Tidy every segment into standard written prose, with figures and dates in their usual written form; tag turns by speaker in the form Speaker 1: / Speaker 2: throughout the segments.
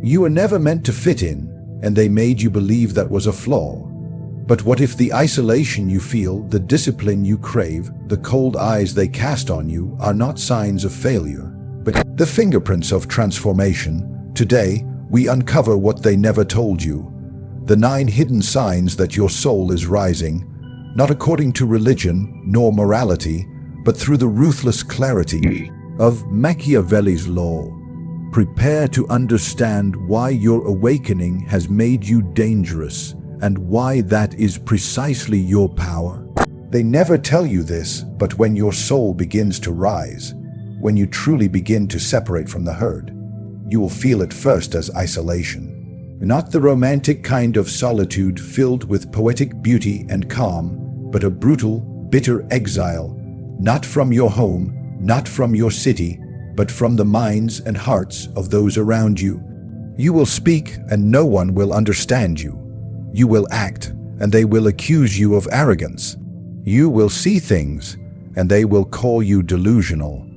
Speaker 1: You were never meant to fit in, and they made you believe that was a flaw. But what if the isolation you feel, the discipline you crave, the cold eyes they cast on you are not signs of failure, but the fingerprints of transformation? Today, we uncover what they never told you, the 9 hidden signs that your soul is rising, not according to religion nor morality, but through the ruthless clarity of Machiavelli's law. Prepare to understand why your awakening has made you dangerous, and why that is precisely your power. They never tell you this, but when your soul begins to rise, when you truly begin to separate from the herd, you will feel it first as isolation. Not the romantic kind of solitude filled with poetic beauty and calm, but a brutal, bitter exile, not from your home, not from your city, but from the minds and hearts of those around you. You will speak and no one will understand you. You will act, and they will accuse you of arrogance. You will see things, and they will call you delusional.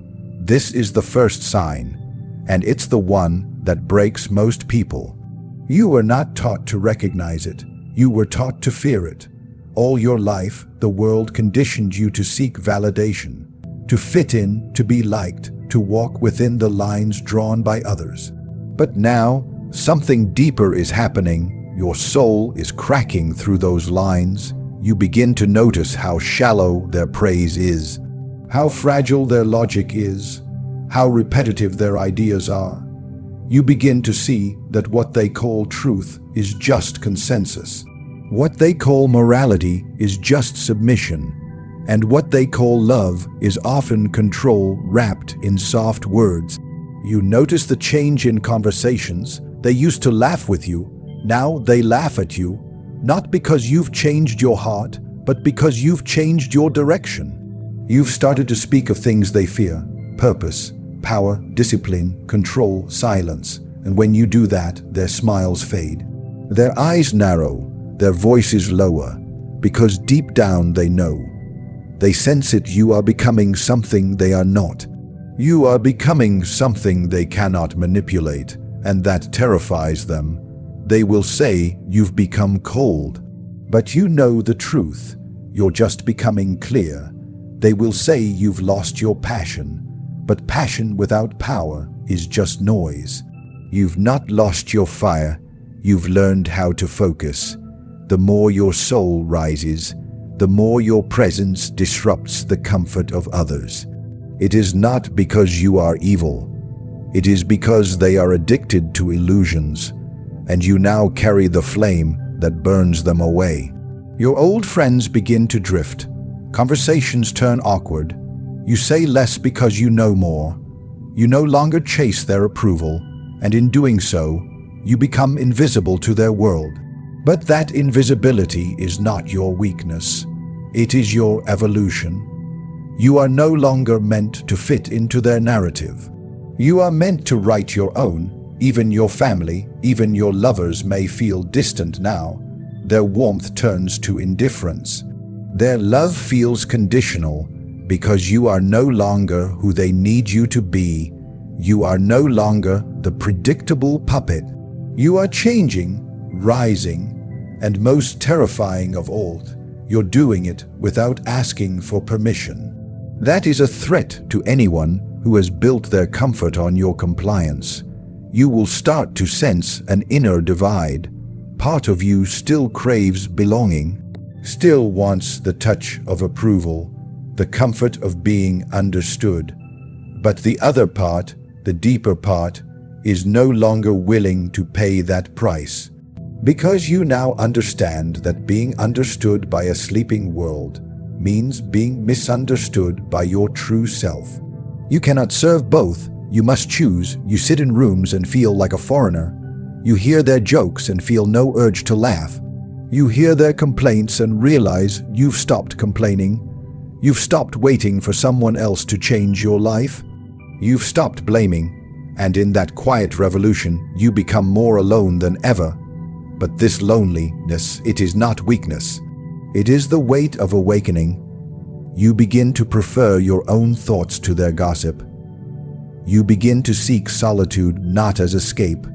Speaker 1: This is the first sign, and it's the one that breaks most people. You were not taught to recognize it. You were taught to fear it. All your life, the world conditioned you to seek validation, to fit in, to be liked, to walk within the lines drawn by others. But now, something deeper is happening. Your soul is cracking through those lines. You begin to notice how shallow their praise is, how fragile their logic is, how repetitive their ideas are. You begin to see that what they call truth is just consensus. What they call morality is just submission. And what they call love is often control wrapped in soft words. You notice the change in conversations. They used to laugh with you. Now they laugh at you, not because you've changed your heart, but because you've changed your direction. You've started to speak of things they fear: purpose, power, discipline, control, silence. And when you do that, their smiles fade. Their eyes narrow, their voices lower, because deep down they know. They sense it. You are becoming something they are not. You are becoming something they cannot manipulate, and that terrifies them. They will say you've become cold, but you know the truth. You're just becoming clear. They will say you've lost your passion, but passion without power is just noise. You've not lost your fire. You've learned how to focus. The more your soul rises, the more your presence disrupts the comfort of others. It is not because you are evil. It is because they are addicted to illusions, and you now carry the flame that burns them away. Your old friends begin to drift. Conversations turn awkward. You say less because you know more. You no longer chase their approval, and in doing so, you become invisible to their world. But that invisibility is not your weakness. It is your evolution. You are no longer meant to fit into their narrative. You are meant to write your own. Even your family, even your lovers may feel distant now. Their warmth turns to indifference. Their love feels conditional because you are no longer who they need you to be. You are no longer the predictable puppet. You are changing, rising, and most terrifying of all, you're doing it without asking for permission. That is a threat to anyone who has built their comfort on your compliance. You will start to sense an inner divide. Part of you still craves belonging, still wants the touch of approval, the comfort of being understood. But the other part, the deeper part, is no longer willing to pay that price. Because you now understand that being understood by a sleeping world means being misunderstood by your true self. You cannot serve both. You must choose. You sit in rooms and feel like a foreigner. You hear their jokes and feel no urge to laugh. You hear their complaints and realize you've stopped complaining. You've stopped waiting for someone else to change your life. You've stopped blaming. And in that quiet revolution, you become more alone than ever. But this loneliness, it is not weakness. It is the weight of awakening. You begin to prefer your own thoughts to their gossip. You begin to seek solitude not as escape,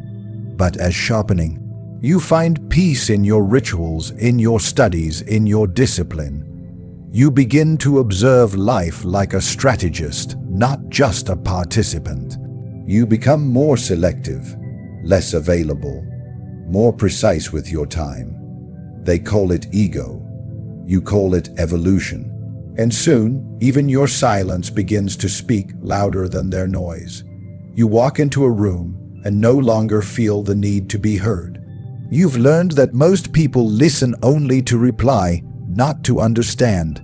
Speaker 1: but as sharpening. You find peace in your rituals, in your studies, in your discipline. You begin to observe life like a strategist, not just a participant. You become more selective, less available, more precise with your time. They call it ego. You call it evolution. And soon, even your silence begins to speak louder than their noise. You walk into a room and no longer feel the need to be heard. You've learned that most people listen only to reply, not to understand.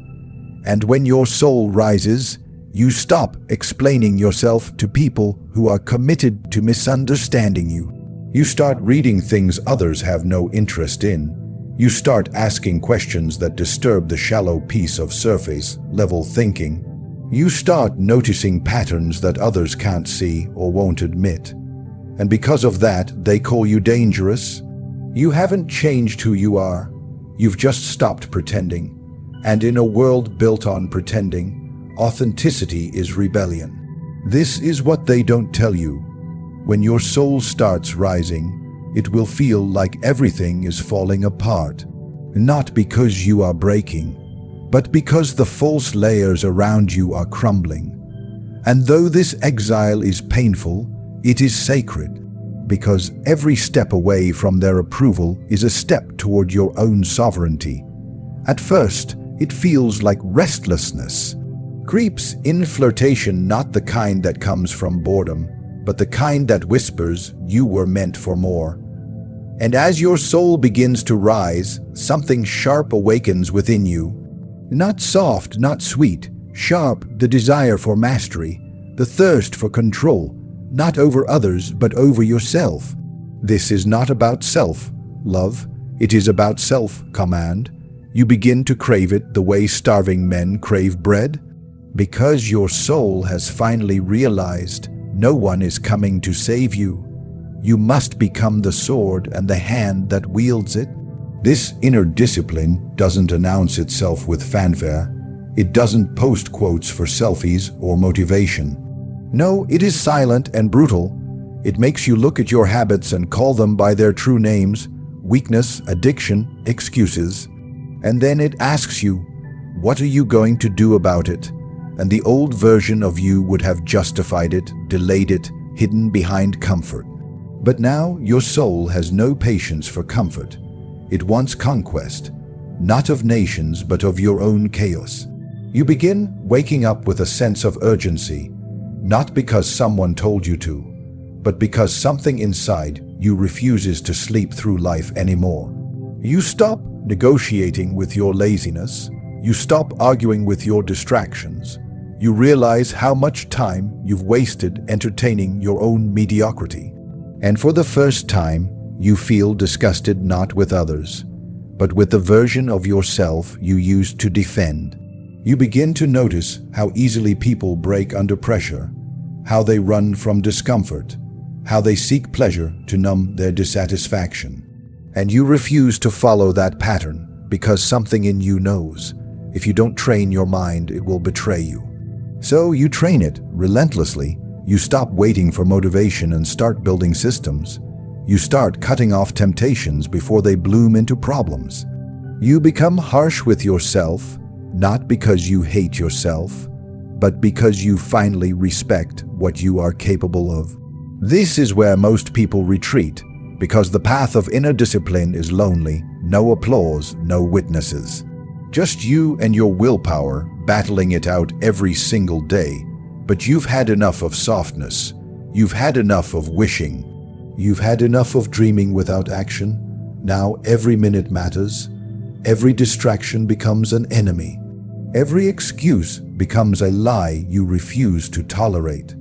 Speaker 1: And when your soul rises, you stop explaining yourself to people who are committed to misunderstanding you. You start reading things others have no interest in. You start asking questions that disturb the shallow piece of surface-level thinking. You start noticing patterns that others can't see or won't admit. And because of that, they call you dangerous. You haven't changed who you are. You've just stopped pretending. And in a world built on pretending, authenticity is rebellion. This is what they don't tell you. When your soul starts rising, it will feel like everything is falling apart. Not because you are breaking, but because the false layers around you are crumbling. And though this exile is painful, it is sacred, because every step away from their approval is a step toward your own sovereignty. At first, it feels like restlessness. Creeps in flirtation, not the kind that comes from boredom, but the kind that whispers, "You were meant for more." And as your soul begins to rise, something sharp awakens within you. Not soft, not sweet, sharp, the desire for mastery, the thirst for control, not over others, but over yourself. This is not about self-love, it is about self-command. You begin to crave it the way starving men crave bread, because your soul has finally realized no one is coming to save you. You must become the sword and the hand that wields it. This inner discipline doesn't announce itself with fanfare. It doesn't post quotes for selfies or motivation. No, it is silent and brutal. It makes you look at your habits and call them by their true names: weakness, addiction, excuses. And then it asks you, what are you going to do about it? And the old version of you would have justified it, delayed it, hidden behind comfort. But now your soul has no patience for comfort. It wants conquest, not of nations, but of your own chaos. You begin waking up with a sense of urgency, not because someone told you to, but because something inside you refuses to sleep through life anymore. You stop negotiating with your laziness. You stop arguing with your distractions. You realize how much time you've wasted entertaining your own mediocrity. And for the first time, you feel disgusted not with others, but with the version of yourself you used to defend. You begin to notice how easily people break under pressure, how they run from discomfort, how they seek pleasure to numb their dissatisfaction. And you refuse to follow that pattern because something in you knows, if you don't train your mind, it will betray you. So you train it relentlessly. You stop waiting for motivation and start building systems. You start cutting off temptations before they bloom into problems. You become harsh with yourself, not because you hate yourself, but because you finally respect what you are capable of. This is where most people retreat, because the path of inner discipline is lonely, no applause, no witnesses. Just you and your willpower battling it out every single day. But you've had enough of softness. You've had enough of wishing. You've had enough of dreaming without action. Now every minute matters. Every distraction becomes an enemy. Every excuse becomes a lie you refuse to tolerate.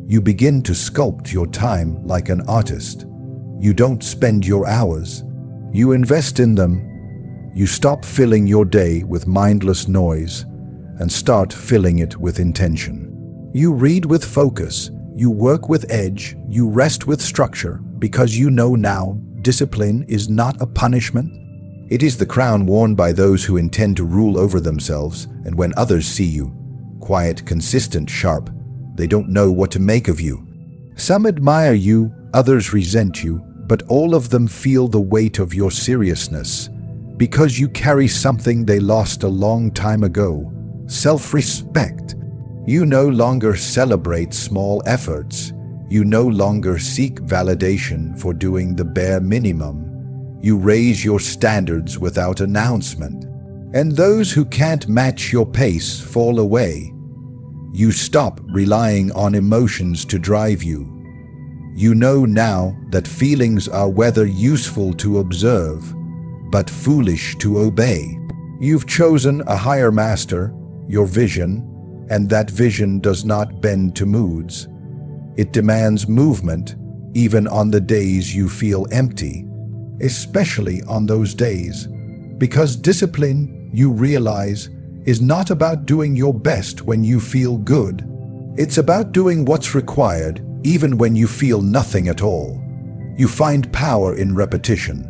Speaker 1: You begin to sculpt your time like an artist. You don't spend your hours. You invest in them. You stop filling your day with mindless noise and start filling it with intention. You read with focus. You work with edge. You rest with structure, because you know now discipline is not a punishment. It is the crown worn by those who intend to rule over themselves, and when others see you, quiet, consistent, sharp, they don't know what to make of you. Some admire you, others resent you, but all of them feel the weight of your seriousness, because you carry something they lost a long time ago: self-respect. You no longer celebrate small efforts. You no longer seek validation for doing the bare minimum. You raise your standards without announcement. And those who can't match your pace fall away. You stop relying on emotions to drive you. You know now that feelings are whether useful to observe, but foolish to obey. You've chosen a higher master, your vision, and that vision does not bend to moods. It demands movement, even on the days you feel empty, especially on those days, because discipline, you realize, is not about doing your best when you feel good. It's about doing what's required, even when you feel nothing at all. You find power in repetition.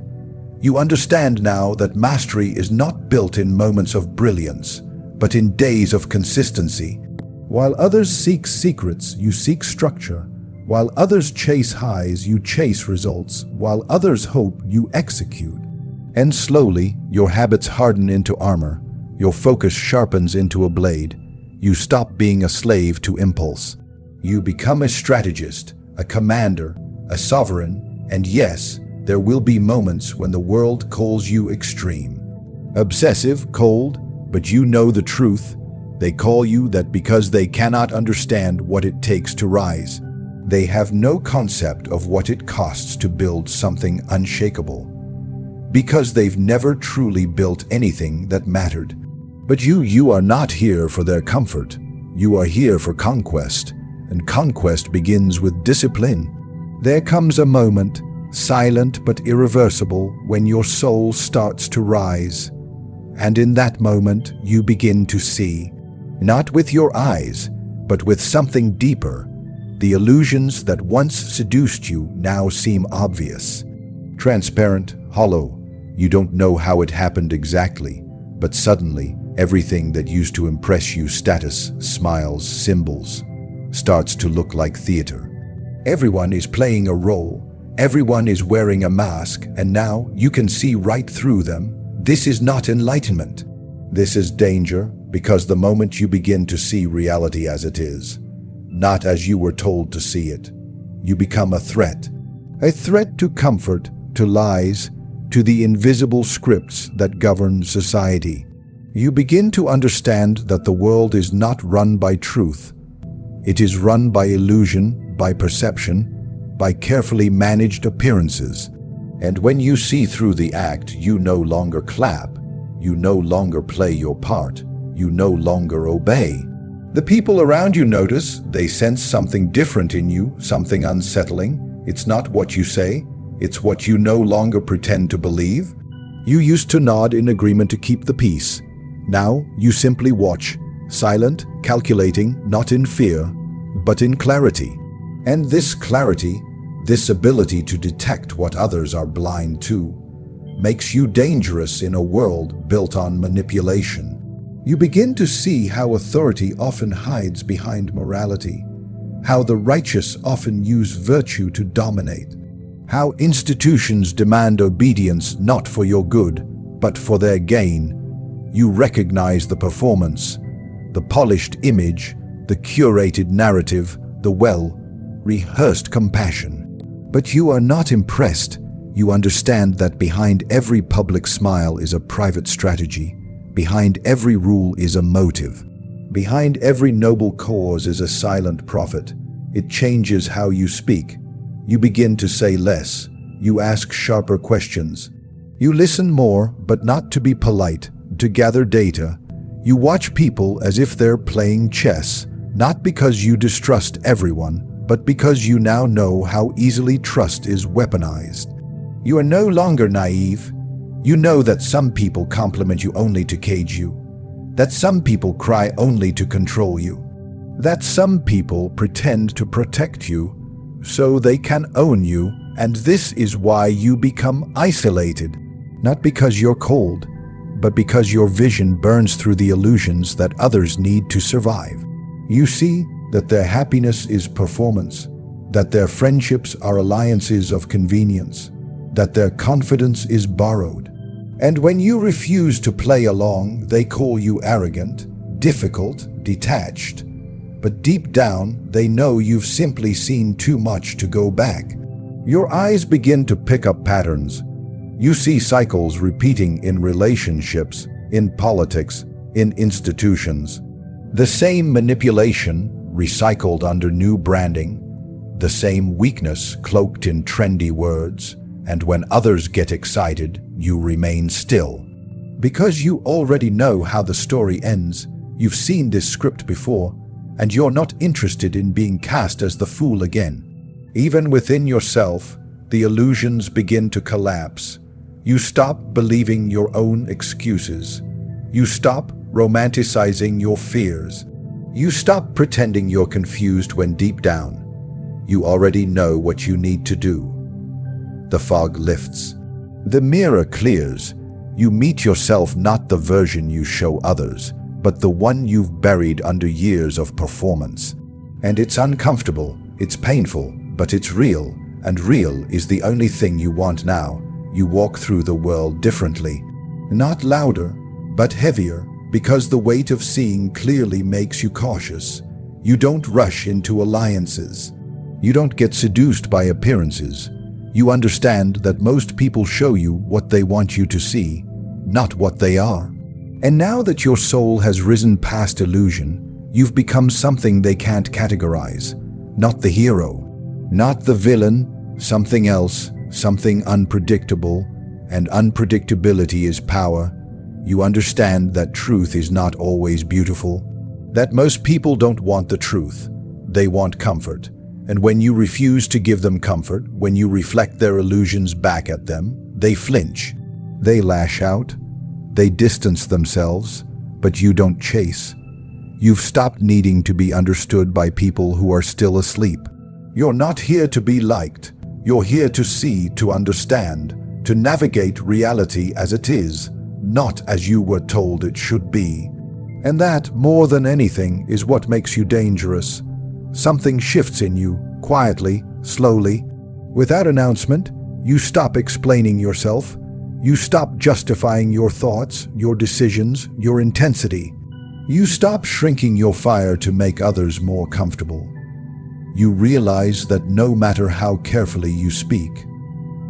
Speaker 1: You understand now that mastery is not built in moments of brilliance, but in days of consistency. While others seek secrets, you seek structure. While others chase highs, you chase results. While others hope, you execute. And slowly, your habits harden into armor. Your focus sharpens into a blade. You stop being a slave to impulse. You become a strategist, a commander, a sovereign, and yes, there will be moments when the world calls you extreme. Obsessive, cold, but you know the truth. They call you that because they cannot understand what it takes to rise. They have no concept of what it costs to build something unshakable, because they've never truly built anything that mattered. But you are not here for their comfort. You are here for conquest, and conquest begins with discipline. There comes a moment, silent but irreversible, when your soul starts to rise. And in that moment, you begin to see, not with your eyes, but with something deeper. The illusions that once seduced you now seem obvious. Transparent, hollow. You don't know how it happened exactly, but suddenly, everything that used to impress you, status, smiles, symbols, starts to look like theater. Everyone is playing a role. Everyone is wearing a mask, and now you can see right through them. This is not enlightenment. This is danger, because the moment you begin to see reality as it is, not as you were told to see it, you become a threat. A threat to comfort, to lies, to the invisible scripts that govern society. You begin to understand that the world is not run by truth. It is run by illusion, by perception, by carefully managed appearances. And when you see through the act, you no longer clap. You no longer play your part. You no longer obey. The people around you notice. They sense something different in you, something unsettling. It's not what you say. It's what you no longer pretend to believe. You used to nod in agreement to keep the peace. Now you simply watch, silent, calculating, not in fear, but in clarity. And this clarity, this ability to detect what others are blind to, makes you dangerous in a world built on manipulation. You begin to see how authority often hides behind morality, how the righteous often use virtue to dominate, how institutions demand obedience not for your good, but for their gain. You recognize the performance, the polished image, the curated narrative, the well-rehearsed compassion. But you are not impressed. You understand that behind every public smile is a private strategy. Behind every rule is a motive. Behind every noble cause is a silent profit. It changes how you speak. You begin to say less. You ask sharper questions. You listen more, but not to be polite, to gather data. You watch people as if they're playing chess, not because you distrust everyone, but because you now know how easily trust is weaponized. You are no longer naive. You know that some people compliment you only to cage you, that some people cry only to control you, that some people pretend to protect you so they can own you, and this is why you become isolated, not because you're cold, but because your vision burns through the illusions that others need to survive. You see that their happiness is performance, that their friendships are alliances of convenience, that their confidence is borrowed. And when you refuse to play along, they call you arrogant, difficult, detached. But deep down, they know you've simply seen too much to go back. Your eyes begin to pick up patterns. You see cycles repeating in relationships, in politics, in institutions. The same manipulation, recycled under new branding, the same weakness cloaked in trendy words, and when others get excited, you remain still. Because you already know how the story ends, you've seen this script before, and you're not interested in being cast as the fool again. Even within yourself, the illusions begin to collapse. You stop believing your own excuses. You stop romanticizing your fears. You stop pretending you're confused when deep down, you already know what you need to do. The fog lifts. The mirror clears. You meet yourself, not the version you show others, but the one you've buried under years of performance. And it's uncomfortable, it's painful, but it's real, and real is the only thing you want now. You walk through the world differently. Not louder, but heavier, because the weight of seeing clearly makes you cautious. You don't rush into alliances. You don't get seduced by appearances. You understand that most people show you what they want you to see, not what they are. And now that your soul has risen past illusion, you've become something they can't categorize. Not the hero, not the villain, something else, something unpredictable, and unpredictability is power. You understand that truth is not always beautiful, that most people don't want the truth, they want comfort. And when you refuse to give them comfort, when you reflect their illusions back at them, they flinch. They lash out. They distance themselves, but you don't chase. You've stopped needing to be understood by people who are still asleep. You're not here to be liked. You're here to see, to understand, to navigate reality as it is, not as you were told it should be. And that, more than anything, is what makes you dangerous. Something shifts in you, quietly, slowly. Without announcement, you stop explaining yourself. You stop justifying your thoughts, your decisions, your intensity. You stop shrinking your fire to make others more comfortable. You realize that no matter how carefully you speak,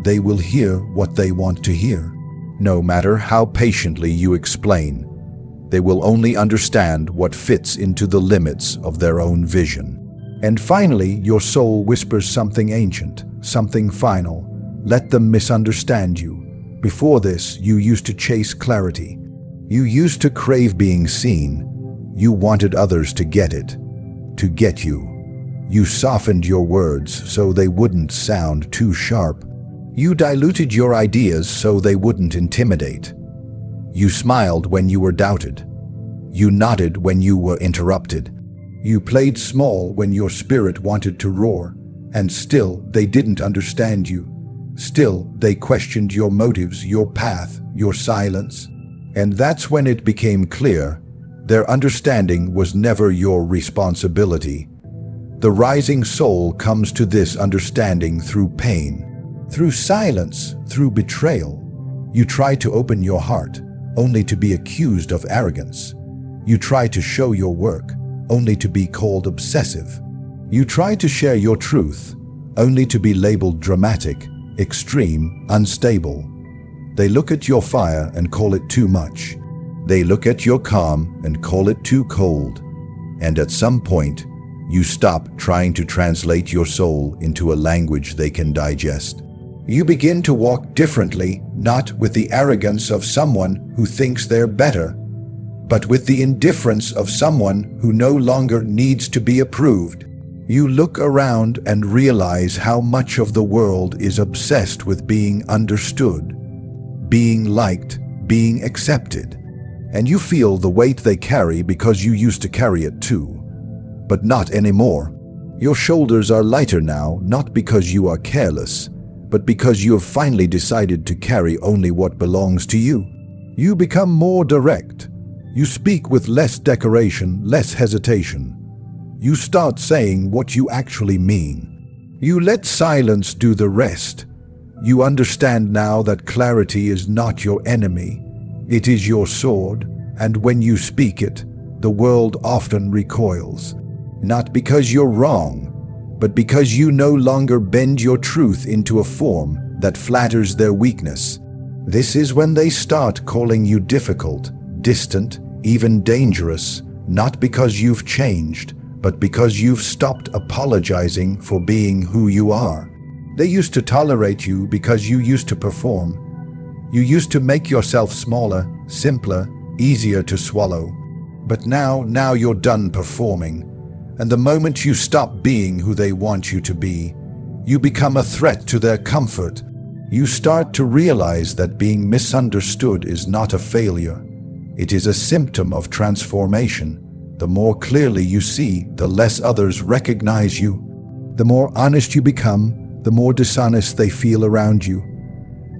Speaker 1: they will hear what they want to hear. No matter how patiently you explain, they will only understand what fits into the limits of their own vision. And finally, your soul whispers something ancient, something final. Let them misunderstand you. Before this, you used to chase clarity. You used to crave being seen. You wanted others to get it, to get you. You softened your words so they wouldn't sound too sharp. You diluted your ideas so they wouldn't intimidate. You smiled when you were doubted. You nodded when you were interrupted. You played small when your spirit wanted to roar, and still they didn't understand you. Still, they questioned your motives, your path, your silence. And that's when it became clear their understanding was never your responsibility. The rising soul comes to this understanding through pain, through silence, through betrayal. You try to open your heart, only to be accused of arrogance. You try to show your work, only to be called obsessive. You try to share your truth, only to be labeled dramatic, extreme, unstable. They look at your fire and call it too much. They look at your calm and call it too cold. And at some point, you stop trying to translate your soul into a language they can digest. You begin to walk differently, not with the arrogance of someone who thinks they're better, but with the indifference of someone who no longer needs to be approved. You look around and realize how much of the world is obsessed with being understood, being liked, being accepted. And you feel the weight they carry because you used to carry it too. But not anymore. Your shoulders are lighter now, not because you are careless, but because you have finally decided to carry only what belongs to you. You become more direct. You speak with less decoration, less hesitation. You start saying what you actually mean. You let silence do the rest. You understand now that clarity is not your enemy. It is your sword, and when you speak it, the world often recoils. Not because you're wrong, but because you no longer bend your truth into a form that flatters their weakness. This is when they start calling you difficult, distant, even dangerous, not because you've changed, but because you've stopped apologizing for being who you are. They used to tolerate you because you used to perform. You used to make yourself smaller, simpler, easier to swallow. But now you're done performing. And the moment you stop being who they want you to be, you become a threat to their comfort. You start to realize that being misunderstood is not a failure. It is a symptom of transformation. The more clearly you see, the less others recognize you. The more honest you become, the more dishonest they feel around you.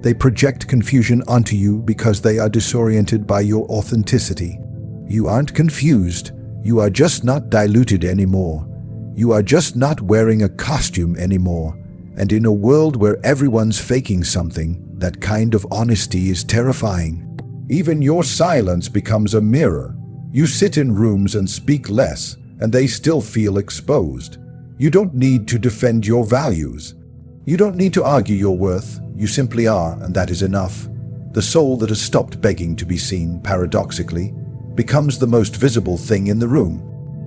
Speaker 1: They project confusion onto you because they are disoriented by your authenticity. You aren't confused. You are just not diluted anymore. You are just not wearing a costume anymore. And in a world where everyone's faking something, that kind of honesty is terrifying. Even your silence becomes a mirror. You sit in rooms and speak less, and they still feel exposed. You don't need to defend your values. You don't need to argue your worth. You simply are, and that is enough. The soul that has stopped begging to be seen, paradoxically, becomes the most visible thing in the room.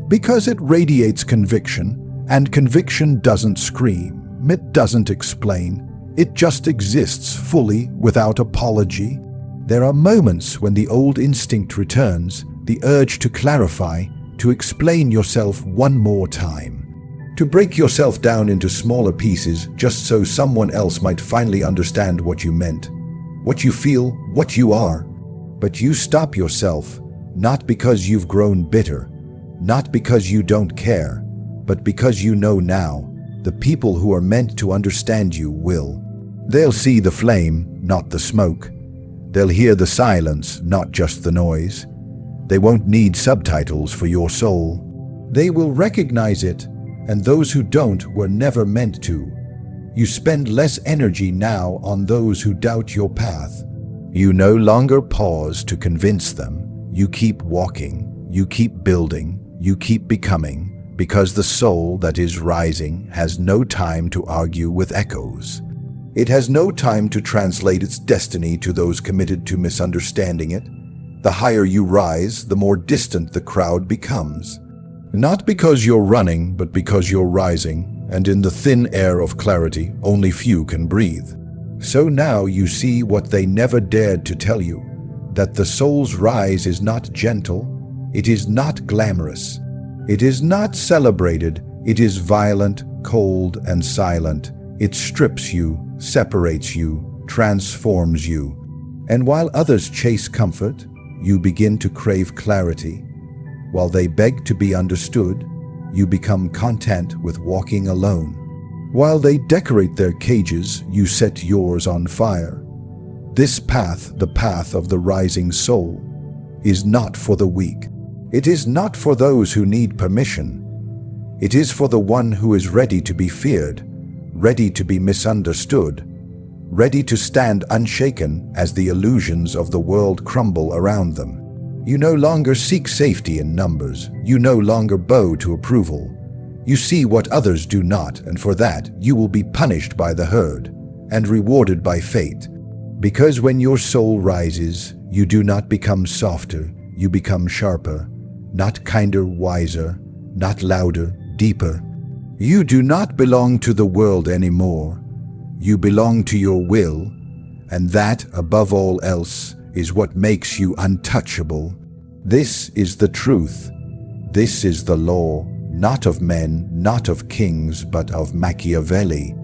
Speaker 1: Because it radiates conviction, and conviction doesn't scream, it doesn't explain, it just exists fully without apology. There are moments when the old instinct returns, the urge to clarify, to explain yourself one more time. To break yourself down into smaller pieces just so someone else might finally understand what you meant, what you feel, what you are. But you stop yourself, not because you've grown bitter, not because you don't care, but because you know now, the people who are meant to understand you will. They'll see the flame, not the smoke. They'll hear the silence, not just the noise. They won't need subtitles for your soul. They will recognize it, and those who don't were never meant to. You spend less energy now on those who doubt your path. You no longer pause to convince them. You keep walking, you keep building, you keep becoming, because the soul that is rising has no time to argue with echoes. It has no time to translate its destiny to those committed to misunderstanding it. The higher you rise, the more distant the crowd becomes. Not because you're running, but because you're rising, and in the thin air of clarity, only few can breathe. So now you see what they never dared to tell you, that the soul's rise is not gentle, it is not glamorous, it is not celebrated, it is violent, cold, and silent. It strips you, separates you, transforms you. And while others chase comfort, you begin to crave clarity. While they beg to be understood, you become content with walking alone. While they decorate their cages, you set yours on fire. This path, the path of the rising soul, is not for the weak. It is not for those who need permission. It is for the one who is ready to be feared, ready to be misunderstood, ready to stand unshaken as the illusions of the world crumble around them. You no longer seek safety in numbers. You no longer bow to approval. You see what others do not, and for that you will be punished by the herd and rewarded by fate. Because when your soul rises, you do not become softer, you become sharper, not kinder, wiser, not louder, deeper. You do not belong to the world anymore. You belong to your will, and that, above all else, is what makes you untouchable. This is the truth. This is the law, not of men, not of kings, but of Machiavelli.